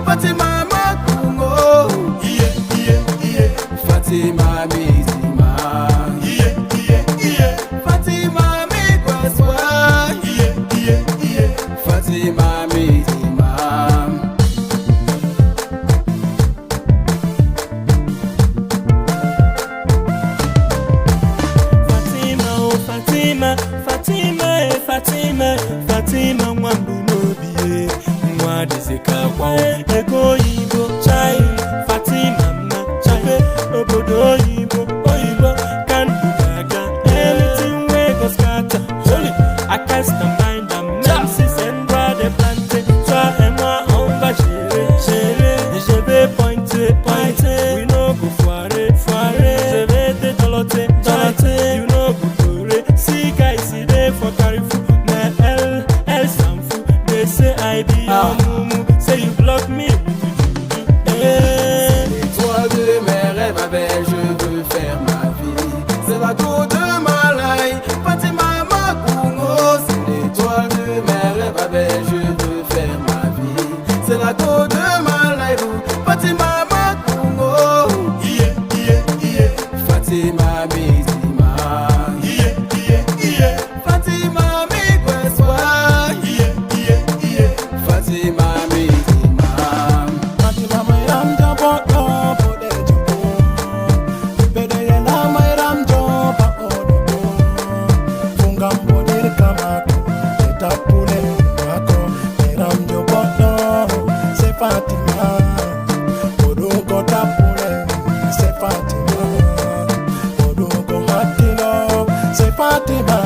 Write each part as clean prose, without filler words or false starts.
Fatima Makungo, Fatima Mizima, Fatima Migwaswa, Fatima Mizima. Fatima Mwambu Nobie Mwadizika kwa Ego Yibo Chai Fatima Ma Chai Obodo Yibo Oyibo Kandugaga Anything we go scatter Holy I cast the mind and Memphis and brother planted Toi et moi on va gérer Je vais pointer We no go foirer Je vais te doloter You no go touré See guys see they for Carrefour say I be your mumu, say you block me. L'étoile de mes rêves avec je veux faire ma vie. C'est la côte de ma life, Fatima Makungo. C'est l'étoile de mes rêves avec je veux faire ma vie. C'est la côte de ma life, Fatima Makungo. Fatima Mizima. Fatima Migweswa. Fatima Mizima. Fatima Mayram Jabot Bode Jabo Bedeyela Mayram Joba Odobo Fungam Bodir Kamako Etapule Mako Mayram Jabot C'est Fatima Odogo Tapule C'est Fatima Odogo Hatilo C'est Fatima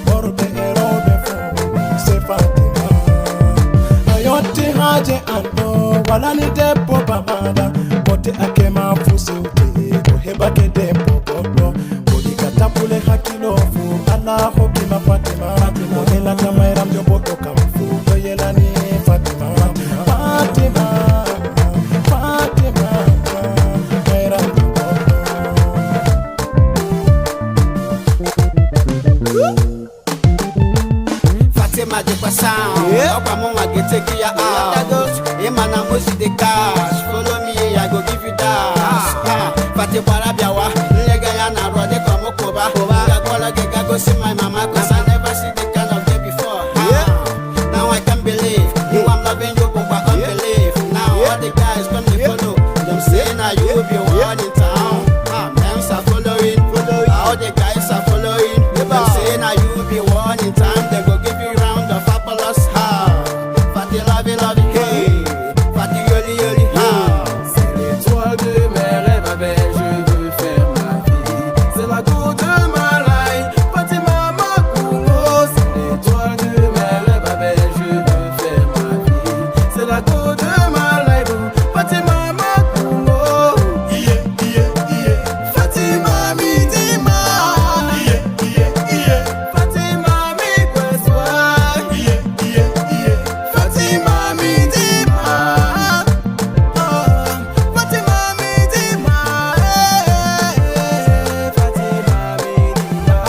Borde Erobe Fo C'est Fatima Yoti haje ando wala ni depo babada bote akema fusi uti koheba ke depo bodo bodi katapule hakilofu ala hobi ma Fatima Fatima kama iram jo bodo kamfu doyela ni Fatima Fatima iram jo bodo Fatima de passão, Opa mama get take ya out. Emana mosi the cash, follow me, I go give you that. Fatima Rabiawa, lega ya na rode komo koba. Gagola gega go see my mama, cause I never see the kind of day before. Now I can't believe you I'm loving you, but unbelief. Now all the guys come to follow. Them say now you be one in town. Them are following, all the guys are following. Them say now you be one in town. They go give you round of applause. Fati love it, hey. Fati yoli, ha. C'est l'étoile de mes rêves avec je veux faire ma vie. C'est la côte de ma life, Fatima Makungo. C'est l'étoile de mes rêves avec je veux faire ma vie. C'est la côte de ma life, Fatima Makungo. Fatima Mizima. Fatima Migweswa. Fatima Mizima. Fatima Mizima. Fatima Mizima.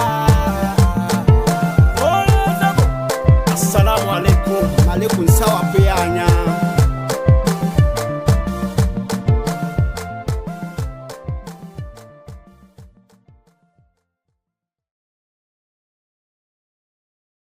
Assalamu alaikum. Malekun sawa pia anya.